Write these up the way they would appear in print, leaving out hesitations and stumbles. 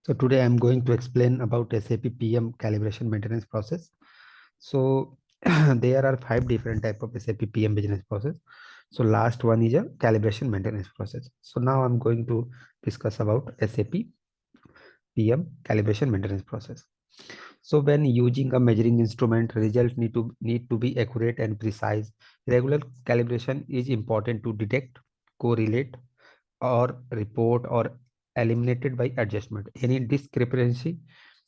So today I'm going to explain about SAP PM calibration maintenance process. So there are 5 different type of SAP PM business process. So last one is a calibration maintenance process. So now I'm going to discuss about SAP PM calibration maintenance process. So when using a measuring instrument, results need to be accurate and precise. Regular calibration is important to detect, correlate, or report or eliminated by adjustment any discrepancy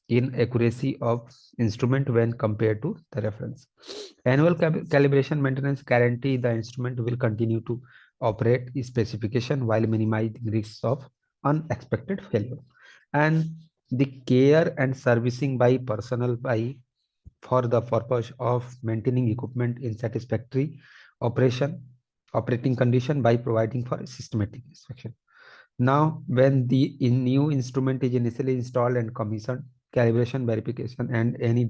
in accuracy of instrument when compared to the reference. Annual calibration maintenance guarantee the instrument will continue to operate specification while minimizing risks of unexpected failure. And the care and servicing by personnel by for the purpose of maintaining equipment in satisfactory operating condition by providing for systematic inspection. Now, when the new instrument is initially installed and commissioned, calibration, verification, and any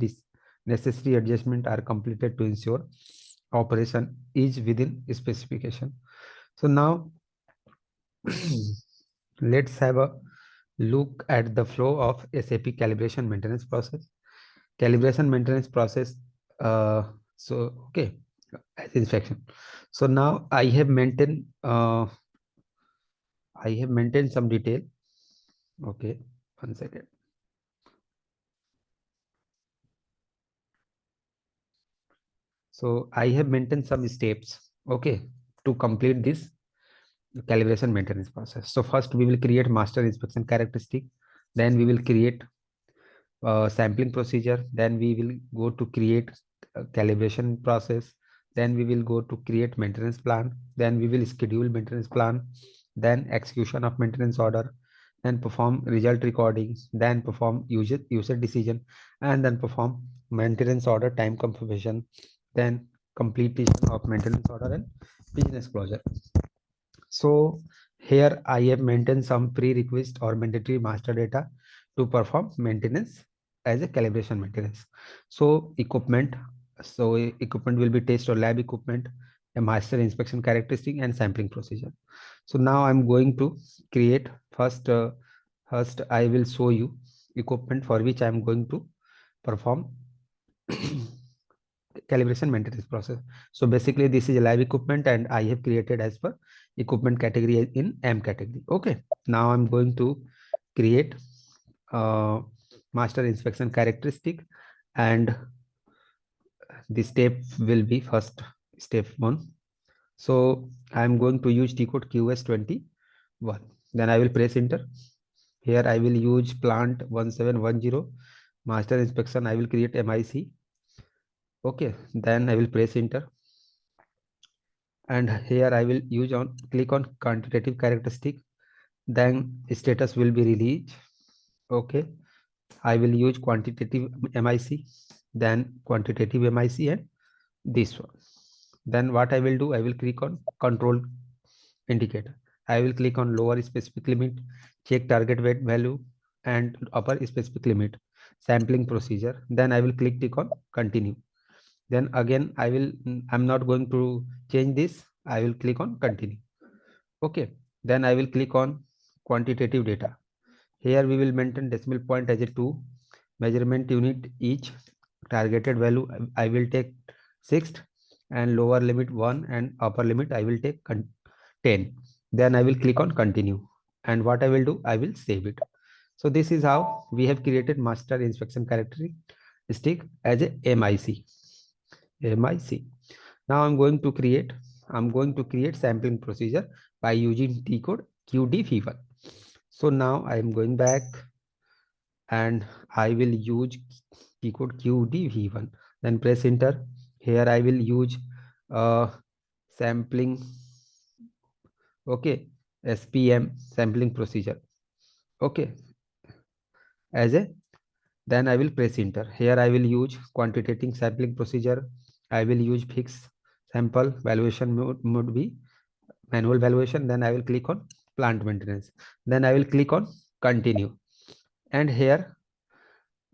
necessary adjustment are completed to ensure operation is within specification. So now, let's have a look at the flow of SAP calibration maintenance process. Calibration maintenance process. Okay, as inspection. So now I have maintained some detail. Okay, 1 second. So I have maintained some steps, okay, to complete this calibration maintenance process. So first we will create master inspection characteristic, then we will create sampling procedure, then we will go to create calibration process, then we will go to create maintenance plan, then we will schedule maintenance plan, then execution of maintenance order, then perform result recording, then perform user decision, and then perform maintenance order time confirmation, then completion of maintenance order and business closure. So here I have maintained some prerequisite or mandatory master data to perform maintenance as a calibration maintenance. So equipment will be test or lab equipment, a master inspection characteristic, and sampling procedure. So now I'm going to create first I will show you equipment for which I'm going to perform calibration maintenance process. So basically this is a live equipment and I have created as per equipment category in M category. Okay, now I'm going to create master inspection characteristic, and the step will be first step 1. So I'm going to use T code QS21. Then I will press enter. Here I will use plant 1710 master inspection. I will create MIC. Okay, then I will press enter, and here I will use click on quantitative characteristic, then status will be released. Okay, I will use quantitative MIC, then quantitative MIC, and this one. Then what I will do, I will click on control indicator. I will click on lower specific limit, check target weight value, and upper specific limit, sampling procedure. Then I will click on continue. Then again I'm not going to change this. I will click on continue. Okay, then I will click on quantitative data. Here we will maintain decimal point as a 2, measurement unit each, targeted value I will take 6, and lower limit 1 and upper limit I will take 10. Then I will click on continue, and what I will do, I will save it. So this is how we have created master inspection characteristic as a MIC. Now I'm going to create sampling procedure by using T code QD1. So now I am going back and I will use T code QD1. Then press enter. Here I will use sampling. Okay, SPM sampling procedure. Okay, as a then I will press enter. Here I will use quantitative sampling procedure. I will use fixed sample valuation mode be manual valuation. Then I will click on plant maintenance. Then I will click on continue. And here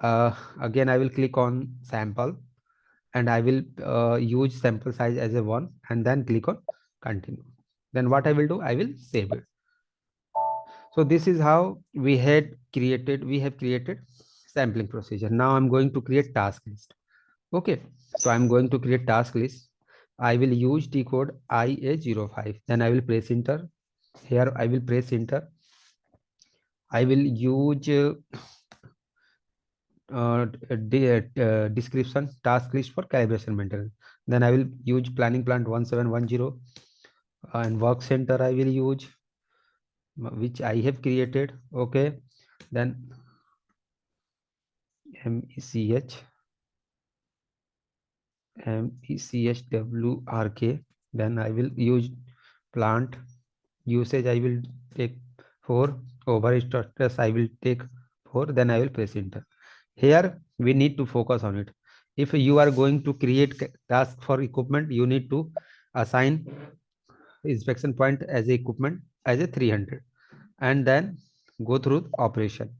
again I will click on sample, and I will use sample size as a 1, and then click on continue. Then what I will do, I will save it. So this is how we have created sampling procedure. Now I'm going to create task list. Okay, so I'm going to create task list. I will use T code IA05. Then I will press enter. Here I will press enter. I will use description task list for calibration maintenance. Then I will use planning plant 1710 and work center I will use which I have created. Okay, then MECH MECHWRK. Then I will use plant usage. I will take 4. Over stress I will take 4. Then I will press enter. Here we need to focus on it. If you are going to create task for equipment, you need to assign inspection point as a equipment as a 300 and then go through operation.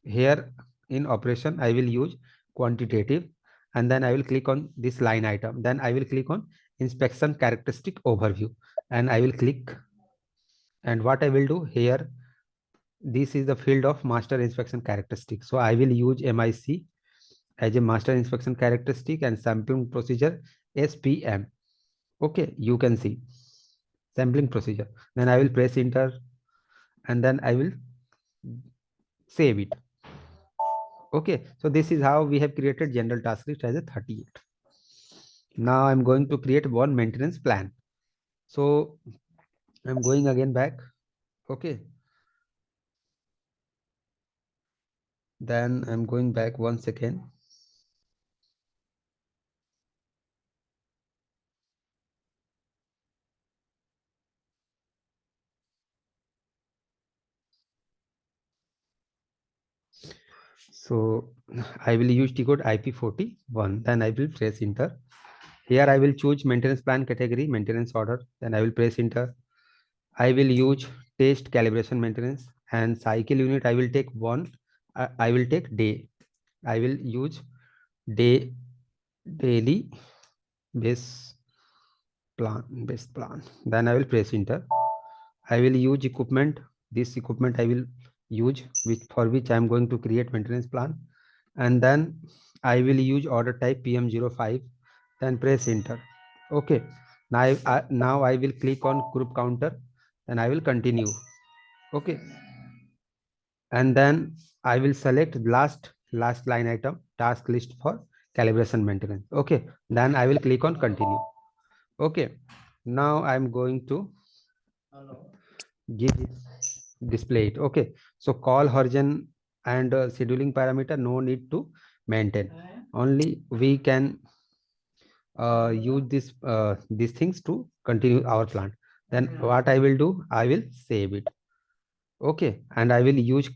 Here in operation I will use quantitative and then I will click on this line item. Then I will click on inspection characteristic overview and I will click, and what I will do here, this is the field of master inspection characteristic. So I will use MIC as a master inspection characteristic and sampling procedure SPM. Okay, you can see sampling procedure. Then I will press enter and then I will save it. Okay, so this is how we have created general task list as a 38. Now I'm going to create one maintenance plan. So I'm going again back. Okay, then I'm going back once again. So I will use T code IP41. Then I will press enter. Here I will choose maintenance plan category, maintenance order. Then I will press enter. I will use test calibration maintenance and cycle unit. I will take one. I will take day. I will use daily base plan. Then I will press enter. I will use equipment. This equipment I will use for which I am going to create maintenance plan, and then I will use order type PM05. Then press enter. Okay. Now I will click on group counter and I will continue. Okay, and then I will select last line item task list for calibration maintenance. Okay, then I will click on continue. Okay, now I'm going to give it, display it. Okay, so call horizon and scheduling parameter no need to maintain, only we can use these things to continue our plant. Then what I will do, I will save it. Okay, and I will use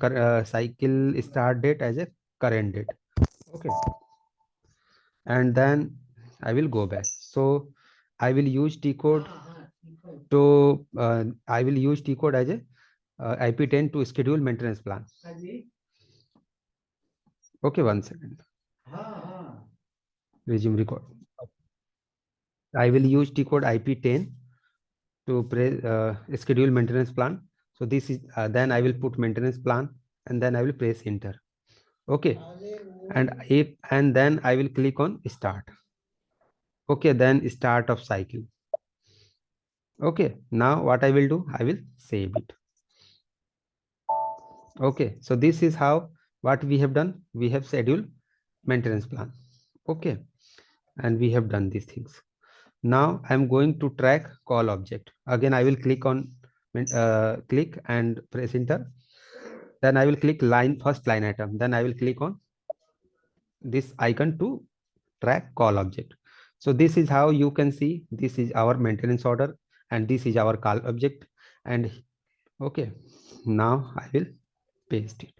cycle start date as a current date. Okay, and then I will go back. So I will use T code to I will use T code as a IP10 to schedule maintenance plan. Okay, 1 second. Resume record. I will use T code IP10 to schedule maintenance plan. So this is then I will put maintenance plan and then I will press enter. Okay, and then I will click on start. Okay, then start of cycle. Okay, now what I will do, I will save it. Okay, so this is how what we have done. We have scheduled maintenance plan. Okay, and we have done these things. Now I'm going to track call object. Again, I will click on click and press enter. Then I will click first line item. Then I will click on this icon to track call object. So this is how you can see this is our maintenance order and this is our call object. And okay, now I will paste it.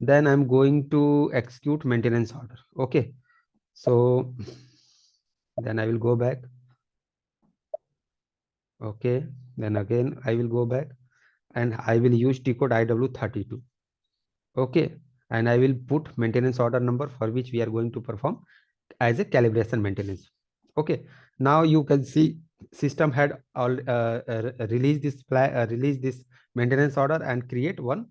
Then I'm going to execute maintenance order. Okay, so then I will go back. Okay, then again I will go back and I will use T code IW32. Okay, and I will put maintenance order number for which we are going to perform as a calibration maintenance. Okay, now you can see system had all released this maintenance order and create one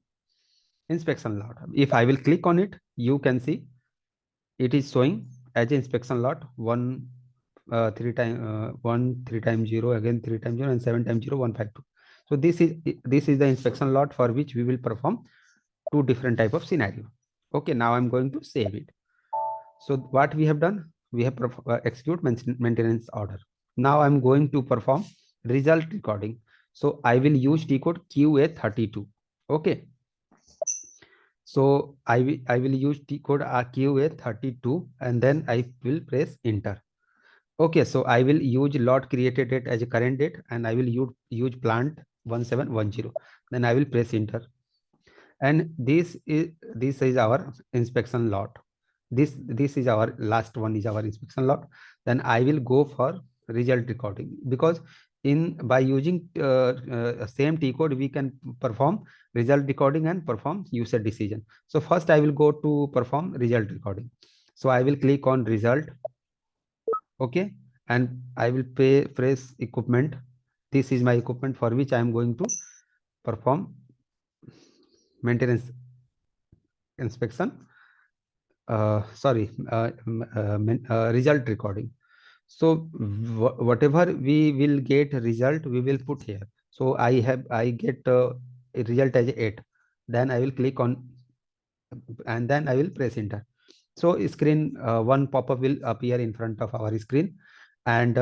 inspection lot. If I will click on it, you can see it is showing as inspection lot 1 3 times 0, again 3 times 0, and 7 times 0 152. So this is the inspection lot for which we will perform two different type of scenario. Okay, now I'm going to save it. So what we have done, we have execute maintenance order. Now I'm going to perform result recording. So I will use T code QA32. Okay, so I will use T code QA32 and then I will press enter. Okay, so I will use lot created date as a current date and I will use plant 1710. Then I will press enter. And this is our inspection lot. This is our last one is our inspection lot. Then I will go for result recording, because in by using same T code we can perform result recording and perform user decision. So first I will go to perform result recording. So I will click on result. Okay, and I will press equipment. This is my equipment for which I am going to perform maintenance inspection, result recording. So whatever we will get result we will put here. So I get a result as 8. Then I will click on and then I will press enter. So screen one pop-up will appear in front of our screen, and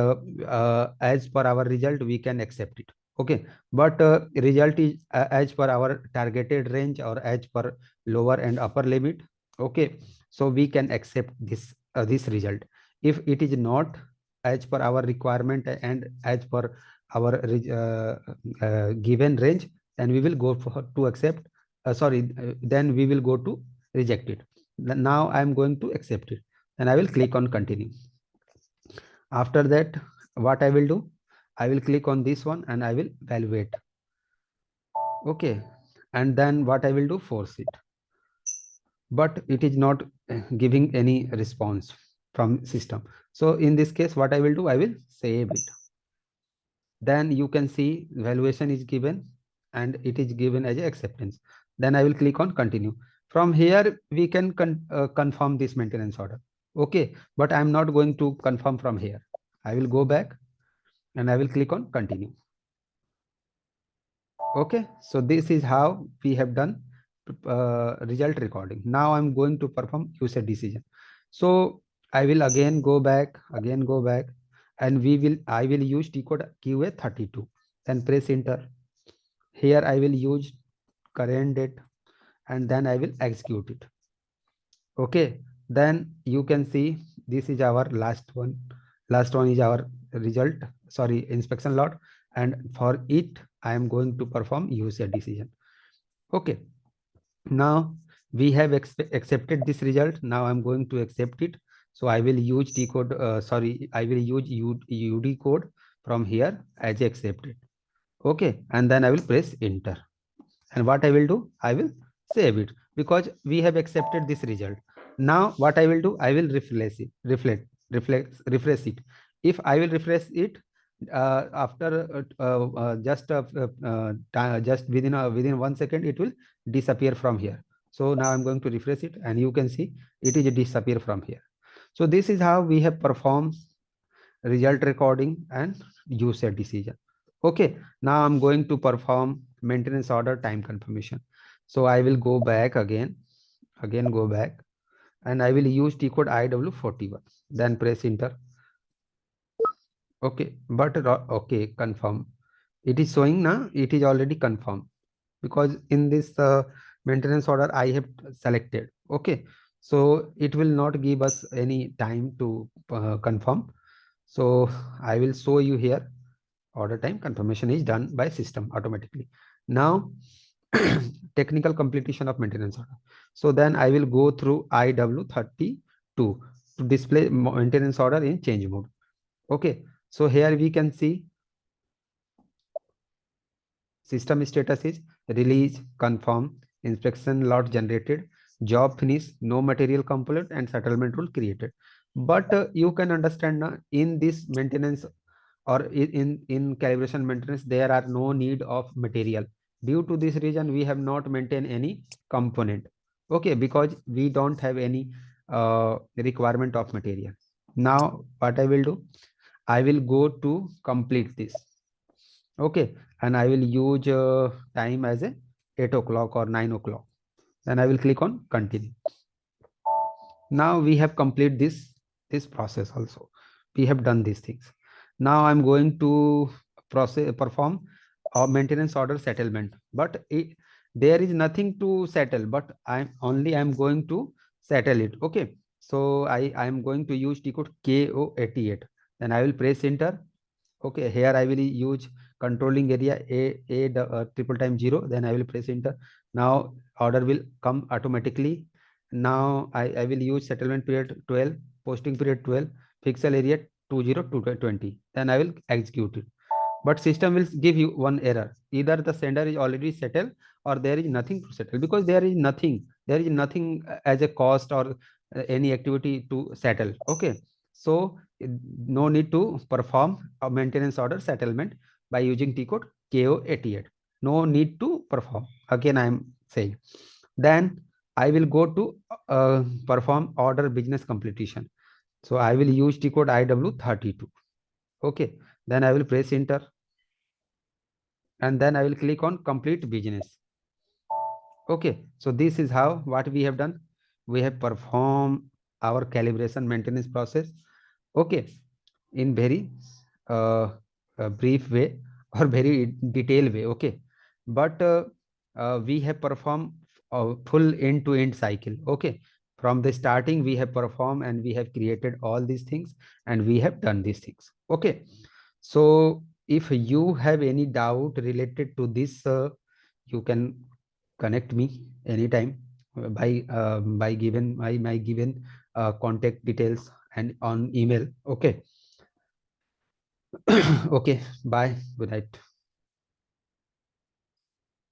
as per our result we can accept it. Okay, but result is as per our targeted range or as per lower and upper limit. Okay, so we can accept this result. If it is not as per our requirement and as per our given range, then we will go for to accept. Then we will go to reject it. Now I am going to accept it, and I will click on continue. After that, what I will do, I will click on this one and I will evaluate. Okay, and then what I will do, force it, but it is not giving any response from system. So in this case, what I will do, I will save it. Then you can see valuation is given and it is given as acceptance. Then I will click on continue. From here we can confirm this maintenance order. Okay, but I'm not going to confirm from here. I will go back and I will click on continue. Okay, so this is how we have done result recording. Now I'm going to perform user decision. So I will again go back, and I will use T code QA32. Then press enter. Here I will use current date and then I will execute it. Okay, then you can see this is our last one. Last one is our result, inspection lot, and for it I am going to perform user decision. Okay, now we have accepted this result. Now I'm going to accept it. So I will use T code, I will use UD code from here as accepted. Okay, and then I will press enter. And what I will do, I will save it because we have accepted this result. Now what I will do, I will refresh it. If I will refresh it after just within 1 second, it will disappear from here. So now I'm going to refresh it and you can see it is disappear from here. So this is how we have performed result recording and user decision. Okay, now I'm going to perform maintenance order time confirmation. So I will go back again go back, and I will use T code IW41. Then press enter. Okay, but okay, confirm. It is showing now, it is already confirmed because in this maintenance order I have selected. Okay, so it will not give us any time to confirm. So I will show you here. Order time confirmation is done by system automatically. Now technical completion of maintenance order. So then I will go through IW32 to display maintenance order in change mode. Okay, so here we can see system status is release, confirm, inspection lot generated, job finish, no material component, and settlement rule created. But you can understand now in this maintenance or in calibration maintenance there are no need of material. Due to this reason we have not maintained any component. Okay, because we don't have any requirement of material. Now what I will do, I will go to complete this. Okay, and I will use time as a 8 o'clock or 9 o'clock. Then I will click on continue. Now we have complete this process also. We have done these things. Now I'm going to perform a maintenance order settlement, but there is nothing to settle, but I'm going to settle it. Okay, so I'm going to use T code KO88. Then I will press enter. Okay, here I will use controlling area triple time 0. Then I will press enter. Now order will come automatically. Now I will use settlement period 12, posting period 12, pixel area 20 to 20. Then I will execute it. But system will give you one error. Either the sender is already settled or there is nothing to settle, because there is nothing as a cost or any activity to settle. Okay, so no need to perform a maintenance order settlement by using T code KO88. No need to perform. Again, I am saying. Then I will go to perform order business completion. So I will use T code IW32. Okay, then I will press enter, and then I will click on complete business. Okay, so this is how what we have done. We have performed our calibration maintenance process. Okay, in very uh, brief way or very detailed way. Okay, but we have performed a full end-to-end cycle. Okay, from the starting we have performed and we have created all these things and we have done these things. Okay, so if you have any doubt related to this, you can connect me anytime by given my given contact details and on email. Okay. Okay, bye, good night.